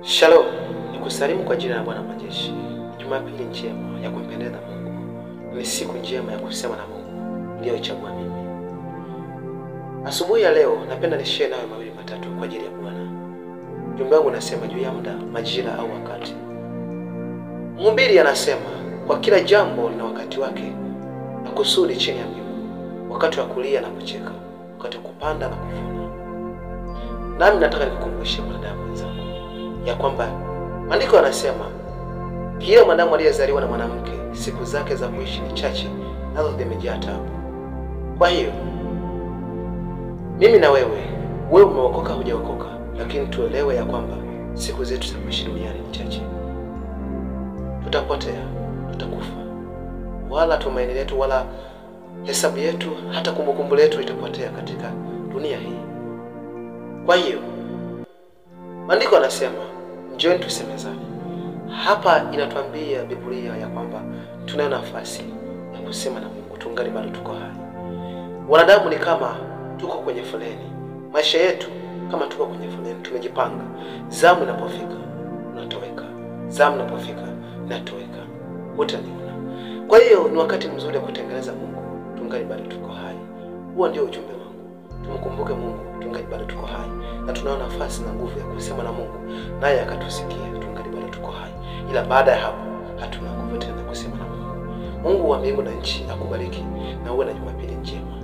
Shalom, nikusalimu kwa jina la Bwana majeshi. Jumapili njema ya kumpendeza Mungu. Ni siku njema ya kusema na Mungu niliyoichagua mimi. Asubuhi ya leo napenda nishare nawe mawili matatu kwa ajili ya Bwana. Jumbe wangu unasema juu ya muda, majira au wakati. Mhubiri anasema kwa kila jambo lina wakati wake na kusudi chini ya mbingu. Wakati wa kulia na kucheka, wakati wa kupanda na kuvuna. Nami nataka nikukumbushe mwanadamu mwenzangu ya kwamba maandiko yanasema kila mwanadamu aliyezaliwa na mwanamke siku zake za kuishi ni chache, nazo zimejaa taabu. Kwa hiyo mimi na wewe umeokoka hujaokoka, lakini tuelewe ya kwamba siku zetu za kuishi duniani ni chache. Tutapotea, tutakufa. Wala tumaini letu wala hesabu yetu hata kumbukumbu letu itapotea katika dunia hii. Kwa hiyo maandiko yanasema njooni tusemezane. Hapa inatuambia Biblia ya kwamba tunayo nafasi ya kusema na Mungu tungali bado tuko hai. Wanadamu ni kama tuko kwenye foleni. Maisha yetu kama tuko kwenye foleni, tumejipanga. Zamu inapofika unatoweka. Zamu inapofika unatoweka. Utaniona. Kwa hiyo ni wakati mzuri wa kutengeneza Mungu tungali bado tuko hai. Huo ndio ujumbe wangu. Tumkumbuke Mungu tungali bado tuko hai, na tunao nafasi na nguvu ya kusema na Mungu naye akatusikia tungali bado tuko hai. Ila baada ya hapo hatuna nguvu tena kusema na Mungu. Mungu wa mbingu na nchi akubariki na uwe na Jumapili njema.